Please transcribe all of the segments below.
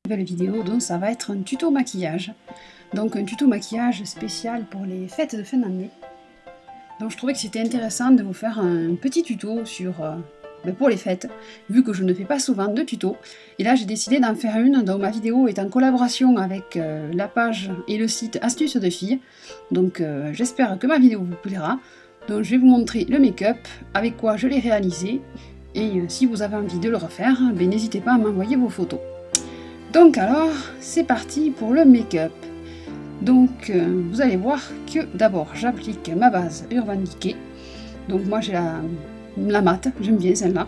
nouvelle vidéo, donc ça va être un tuto maquillage. Donc un tuto maquillage spécial pour les fêtes de fin d'année. Donc je trouvais que c'était intéressant de vous faire un petit tuto sur pour les fêtes, vu que je ne fais pas souvent de tutos. Et là j'ai décidé d'en faire une, donc ma vidéo est en collaboration avec la page et le site Astuces de filles. Donc j'espère que ma vidéo vous plaira. Donc je vais vous montrer le make-up, avec quoi je l'ai réalisé. Et si vous avez envie de le refaire, n'hésitez pas à m'envoyer vos photos. Donc alors, c'est parti pour le make-up. Donc vous allez voir que d'abord j'applique ma base Urban Decay. Donc moi j'ai la mat, j'aime bien celle-là.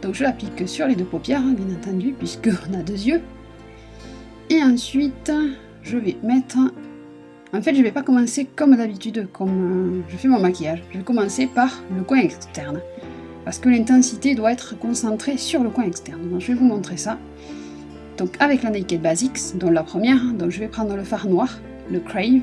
Donc je l'applique sur les deux paupières, bien entendu, puisqu'on a deux yeux. Et ensuite, je vais mettre... En fait, je ne vais pas commencer comme d'habitude, comme je fais mon maquillage. Je vais commencer par le coin externe. Parce que l'intensité doit être concentrée sur le coin externe. Donc, je vais vous montrer ça. Donc avec la Naked Basics, dont la première, donc je vais prendre le fard noir, le Crave.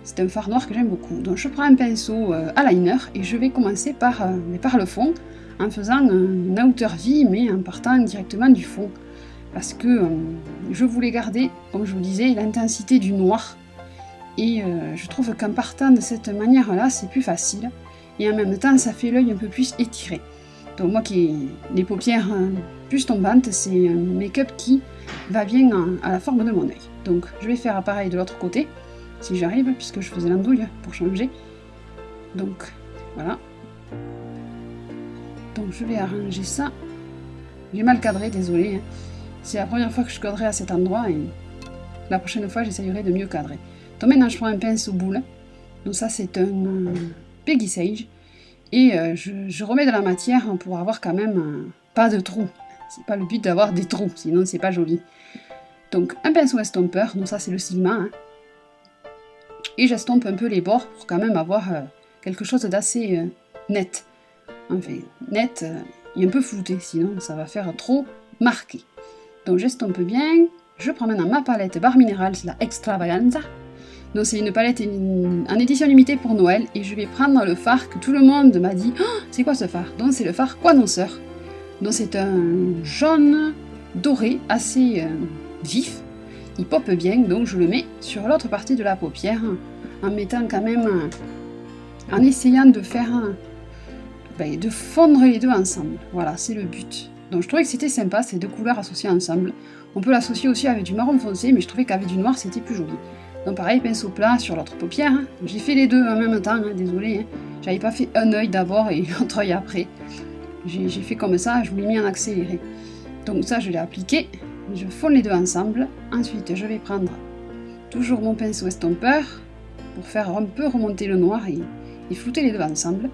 C'est un fard noir que j'aime beaucoup. Donc je prends un pinceau eyeliner et je vais commencer par le fond, en faisant un outer V, mais en partant directement du fond. Parce que je voulais garder, comme je vous disais, l'intensité du noir. Et je trouve qu'en partant de cette manière-là, c'est plus facile. Et en même temps, ça fait l'œil un peu plus étiré. Donc moi qui ai les paupières plus tombantes, c'est un make-up qui va bien à la forme de mon œil. Donc je vais faire pareil de l'autre côté, si j'arrive, puisque je faisais l'andouille pour changer. Donc voilà. Donc je vais arranger ça. J'ai mal cadré, désolé. Hein. C'est la première fois que je cadrerai à cet endroit et la prochaine fois j'essayerai de mieux cadrer. Donc maintenant je prends un pinceau boule. Donc ça c'est un Peggy Sage. Et je remets de la matière pour avoir quand même pas de trous. C'est pas le but d'avoir des trous, sinon c'est pas joli. Donc un pinceau estompeur, donc ça c'est le Sigma. Hein. Et j'estompe un peu les bords pour quand même avoir quelque chose d'assez net. Enfin, net et un peu flouté, sinon ça va faire trop marqué. Donc j'estompe bien. Je prends maintenant ma palette Bar Minerals, la Extravaganza. Donc c'est une palette en édition limitée pour Noël et je vais prendre le fard que tout le monde m'a dit oh, c'est quoi ce fard? Donc c'est le fard Connoisseur. Donc c'est un jaune doré assez vif, il pop bien, donc je le mets sur l'autre partie de la paupière en mettant quand même, en essayant de faire, de fondre les deux ensemble. Voilà, c'est le but. Donc je trouvais que c'était sympa ces deux couleurs associées ensemble. On peut l'associer aussi avec du marron foncé, mais je trouvais qu'avec du noir c'était plus joli. Donc pareil, pinceau plat sur l'autre paupière. Hein. J'ai fait les deux en même temps, hein, désolé. Hein. J'avais pas fait un œil d'abord et l'autre œil après. J'ai fait comme ça, je vous l'ai mis en accéléré. Donc ça, je l'ai appliqué. Je fonds les deux ensemble. Ensuite, je vais prendre toujours mon pinceau estompeur pour faire un peu remonter le noir et flouter les deux ensemble.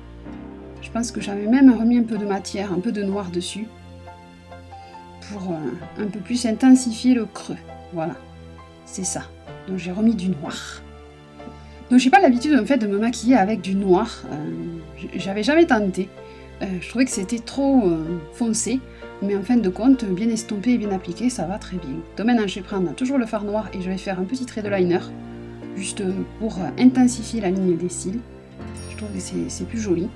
Je pense que j'avais même remis un peu de matière, un peu de noir dessus pour un peu plus intensifier le creux. Voilà, c'est ça. Donc j'ai remis du noir. Donc j'ai pas l'habitude en fait de me maquiller avec du noir. J'avais jamais tenté. Je trouvais que c'était trop foncé. Mais en fin de compte, bien estompé et bien appliqué, ça va très bien. Donc maintenant je vais prendre toujours le fard noir et je vais faire un petit trait de liner. Juste pour intensifier la ligne des cils. Je trouve que c'est plus joli.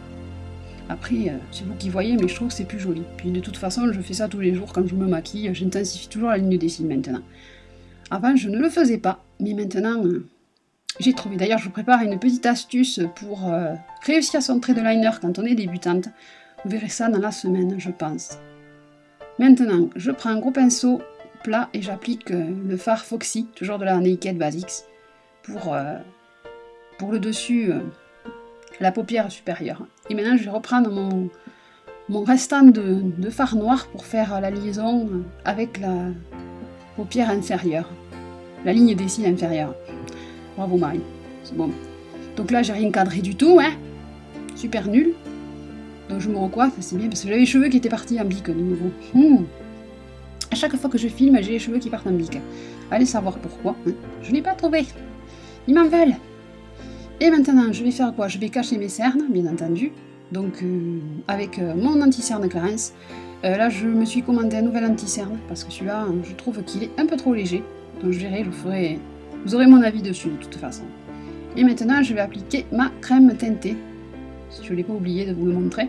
Après, c'est vous qui voyez, mais je trouve que c'est plus joli. Puis de toute façon, je fais ça tous les jours quand je me maquille. J'intensifie toujours la ligne des cils maintenant. Avant, je ne le faisais pas, mais maintenant, j'ai trouvé. D'ailleurs, je vous prépare une petite astuce pour réussir son trait de liner quand on est débutante. Vous verrez ça dans la semaine, je pense. Maintenant, je prends un gros pinceau plat et j'applique le fard Foxy, toujours de la Naked Basics, pour le dessus, la paupière supérieure. Et maintenant, je vais reprendre mon restant de fard noir pour faire la liaison avec la paupière inférieure. La ligne des cils inférieure. Bravo Marie, c'est bon. Donc là j'ai rien cadré du tout, hein. Super nul. Donc je me recoiffe, c'est bien parce que j'avais les cheveux qui étaient partis en bique de nouveau. À chaque fois que je filme, j'ai les cheveux qui partent en bique. Allez savoir pourquoi. Hein. Je n'ai pas trouvé. Ils m'en veulent. Et maintenant je vais faire quoi? Je vais cacher mes cernes, bien entendu. Donc avec mon anti-cerne Clarins. Là je me suis commandé un nouvel anti-cerne parce que celui-là je trouve qu'il est un peu trop léger. Donc je verrai, vous aurez mon avis dessus de toute façon. Et maintenant je vais appliquer ma crème teintée. Si je ne l'ai pas oublié de vous le montrer.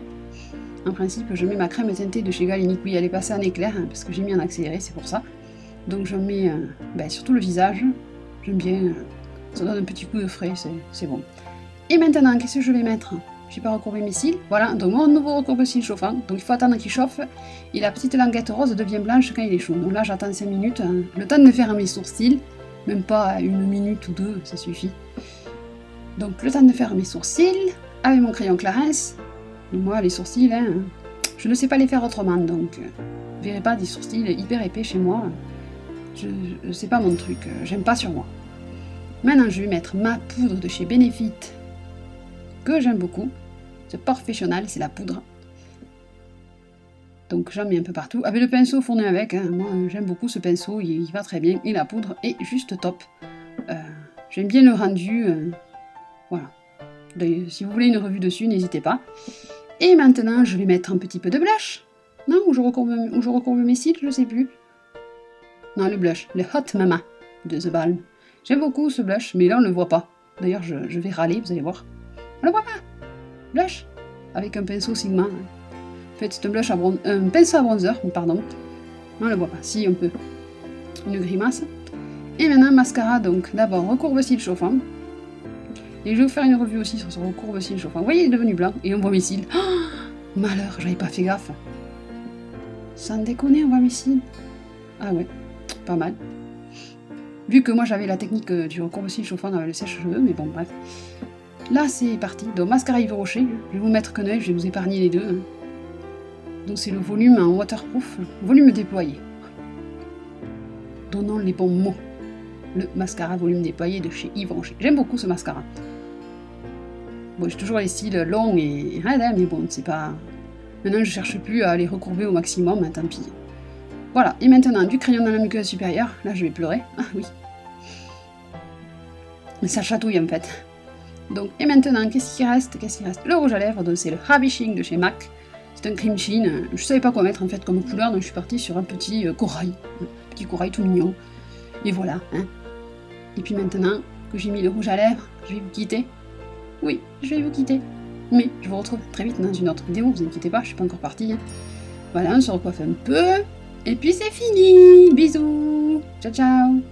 En principe je mets ma crème teintée de chez Galinique. Oui, elle est passée en éclair hein, parce que j'ai mis en accéléré, c'est pour ça. Donc j'en mets sur tout le visage. J'aime bien, ça donne un petit coup de frais, c'est bon. Et maintenant, qu'est-ce que je vais mettre? J'ai pas recourbé mes cils. Voilà, donc mon nouveau recourbe-cils chauffant. Donc il faut attendre qu'il chauffe. Et la petite languette rose devient blanche quand il est chaud. Donc là, j'attends 5 minutes. Le temps de faire mes sourcils. Même pas 1 minute ou 2, ça suffit. Donc le temps de faire mes sourcils. Avec mon crayon Clarins. Moi, les sourcils, je ne sais pas les faire autrement. Donc, vous verrez pas des sourcils hyper épais chez moi. C'est pas mon truc. J'aime pas sur moi. Maintenant, je vais mettre ma poudre de chez Benefit. Que j'aime beaucoup. C'est Professionnel, c'est la poudre. Donc j'en mets un peu partout. Avec le pinceau fourni avec, moi j'aime beaucoup ce pinceau, il va très bien. Et la poudre est juste top. J'aime bien le rendu. Voilà. D'ailleurs, si vous voulez une revue dessus, n'hésitez pas. Et maintenant, je vais mettre un petit peu de blush. Non, où je recourbe mes cils, je sais plus. Non, le blush, le Hot Mama de The Balm. J'aime beaucoup ce blush, mais là on ne le voit pas. D'ailleurs, je vais râler, vous allez voir. On le voit pas. Blush avec un pinceau Sigma. En fait, c'est un pinceau à bronzer, pardon. On le voit pas. Si, on peut. Une grimace. Et maintenant, mascara. Donc, d'abord, recourbe-cils chauffant. Et je vais vous faire une revue aussi sur ce recourbe-cils chauffant. Vous voyez, il est devenu blanc. Et on voit mes cils. Oh, malheur, j'avais pas fait gaffe. Sans déconner, on voit mes cils. Ah ouais, pas mal. Vu que moi, j'avais la technique du recourbe-cils chauffant avec le sèche-cheveux, mais bon, bref. Là, c'est parti. Donc, mascara Yves Rocher. Je vais vous mettre qu'un œil, je vais vous épargner les deux. Donc, c'est le volume en waterproof, volume déployé. Donnons les bons mots. Le mascara volume déployé de chez Yves Rocher. J'aime beaucoup ce mascara. Bon, j'ai toujours les cils longs et raides, mais bon, c'est pas... Maintenant, je cherche plus à les recourber au maximum, tant pis. Voilà, et maintenant, du crayon dans la muqueuse supérieure. Là, je vais pleurer. Ah oui. Mais ça chatouille, en fait. Donc, et maintenant, qu'est-ce qui reste? Le rouge à lèvres, donc c'est le Ravishing de chez MAC. C'est un cream chin. Je savais pas quoi mettre en fait comme couleur, donc je suis partie sur un petit corail. Un petit corail tout mignon. Et voilà. Et puis maintenant que j'ai mis le rouge à lèvres, je vais vous quitter. Oui, je vais vous quitter. Mais je vous retrouve très vite dans une autre vidéo, vous inquiétez pas, je suis pas encore partie. Voilà, on se recoiffe un peu. Et puis c'est fini. Bisous. Ciao, ciao.